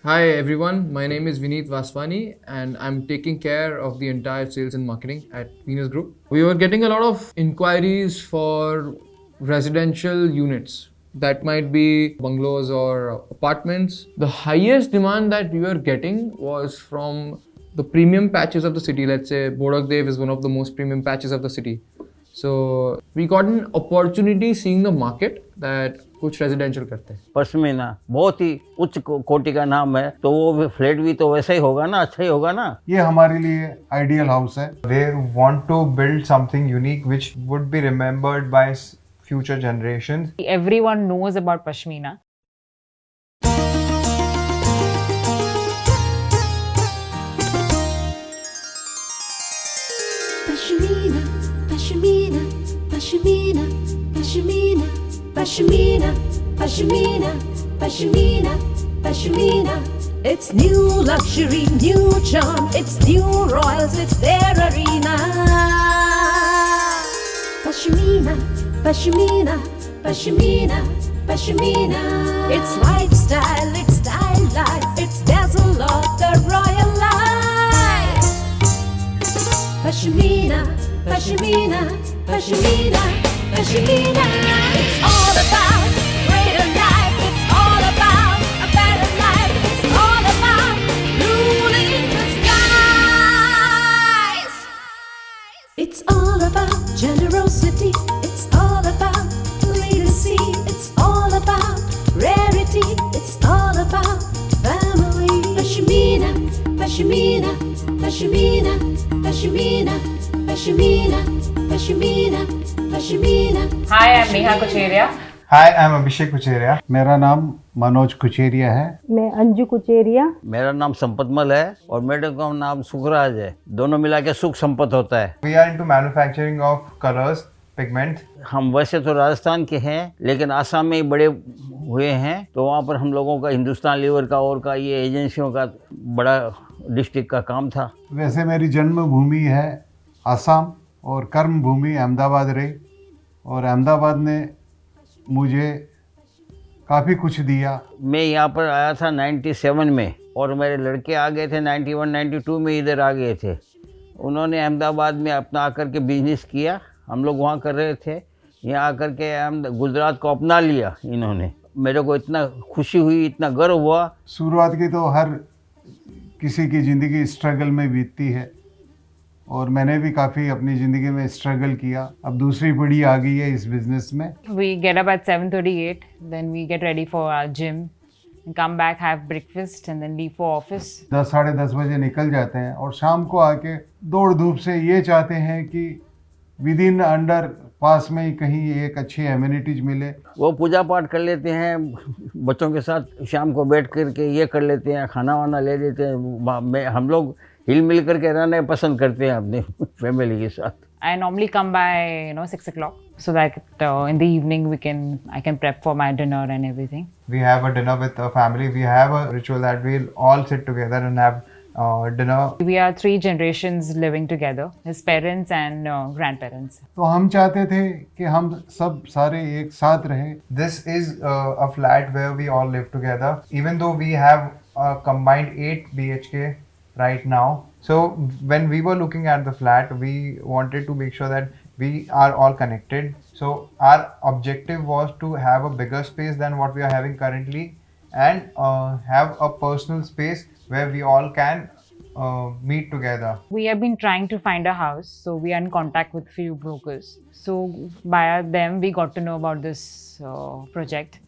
Hi everyone, my name is Vineet Vaswani and I'm taking care of the entire sales and marketing at Venus Group. We were getting a lot of inquiries for residential units. That might be bungalows or apartments. The highest demand that we were getting was from the premium patches of the city. Let's say Bodakdev is one of the most premium patches of the city. So we got an opportunity seeing the market that कुछ residential करते हैं. पश्मीना बहुत ही उच्च कोटि का नाम है, तो वो फ्लैट भी तो वैसा ही होगा ना, अच्छा ही होगा ना. ये हमारे लिए आइडियल हाउस है. They want to build something unique which would be remembered by future generations. Everyone knows about Pashmina. Pashmina, Pashmina, Pashmina, Pashmina, Pashmina, Pashmina, Pashmina, Pashmina. It's new luxury, new charm. It's new royals, it's their arena. Pashmina, Pashmina, Pashmina, Pashmina. It's lifestyle, it's style life, it's dazzle of the royal life. Pashmina, Pashmina, Pashmina, Pashmina. It's all about greater life. It's all about a better life. It's all about ruling the skies. It's all about generosity. It's all about legacy. It's all about rarity. It's all about family. Pashmina, Pashmina, Pashmina, Pashmina, Pashmina, Pashmina, Pashmina. Hi, I'm Neha Kucheria. Hi, I'm Abhishek Kucheria. मेरा नाम मनोज कुचेरिया है. मैं अंजू कुचेरिया. मेरा नाम संपतमल है और मेरे का नाम सुखराज है. दोनों मिला के सुख संपत होता है. We are into manufacturing of colors, pigments. हम वैसे तो राजस्थान के हैं, लेकिन आसाम में ही बड़े हुए हैं, तो वहाँ पर हम लोगों का हिंदुस्तान लीवर का और का ये एजेंसियों का बड़ा डिस्ट्रिक्ट का काम था. वैसे मेरी जन्मभूमि है आसाम और कर्म भूमि अहमदाबाद रही, और अहमदाबाद ने मुझे काफ़ी कुछ दिया. मैं यहाँ पर आया था 97 में और मेरे लड़के आ गए थे 91 92 में इधर आ गए थे. उन्होंने अहमदाबाद में अपना आकर के बिजनेस किया. हम लोग वहाँ कर रहे थे. यहाँ आकर के हम गुजरात को अपना लिया इन्होंने. मेरे को इतना खुशी हुई, इतना गर्व हुआ. शुरुआत की तो हर किसी की ज़िंदगी स्ट्रगल में बीतती है, और मैंने भी काफ़ी अपनी ज़िंदगी में स्ट्रगल किया. अब दूसरी पीढ़ी आ गई है इस बिज़नेस में. We get up at 7:38, then we get ready for our gym, and come back, have breakfast, and then leave for office. 10 साढ़े 10 बजे निकल जाते हैं और शाम को आके दौड़ धूप से ये चाहते हैं कि विद इन अंडर पास में ही कहीं एक अच्छी एम्यूनिटीज मिले. वो पूजा पाठ कर लेते हैं बच्चों के साथ, शाम को बैठ कर के ये कर लेते हैं, खाना वाना ले लेते हैं. हम लोग हिल मिल करके रहना पसंद करते हैं अपने फैमिली के साथ. I normally come by 6 o'clock, so that in the evening I can prep for my dinner and everything. We have a dinner with a family. We have a ritual that we'll all sit together and have dinner. We are 3 generations living together, his parents and grandparents. तो हम चाहते थे कि हम सब सारे एक साथ रहें. This is a flat where we all live together. Even though we have a combined 8 BHK right now. So when we were looking at the flat, we wanted to make sure that we are all connected. So our objective was to have a bigger space than what we are having currently, and have a personal space where we all can meet together. We have been trying to find a house, so we are in contact with few brokers. So via them, we got to know about this project,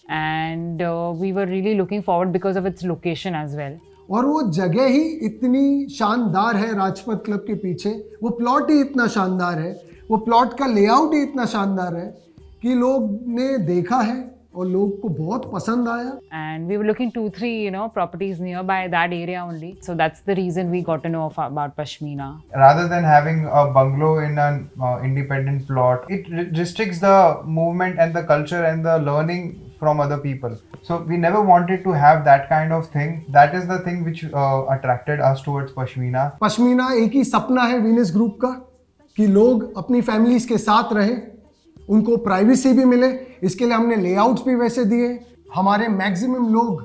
and we were really looking forward because of its location as well. और वो जगह ही इतनी शानदार है Rajpath club के पीछे. वो plot ही इतना शानदार है, वो प्लॉट का लेआउट ही इतना शानदार है कि लोग ने देखा है और लोग को बहुत पसंद आया. And we were looking 2-3 properties nearby that area only. So that's the reason we got to know about Pashmina. Rather than having a bungalow in an independent plot, it restricts the movement and the culture and the learning from other people. So we never wanted to have that kind of thing. That is the thing which attracted us towards Pashmina. Pashmina एक ही सपना है Venus group का कि लोग अपनी families के साथ रहें, उनको प्राइवेसी भी मिले. इसके लिए हमने लेआउट्स भी वैसे दिए. हमारे मैक्सिमम लोग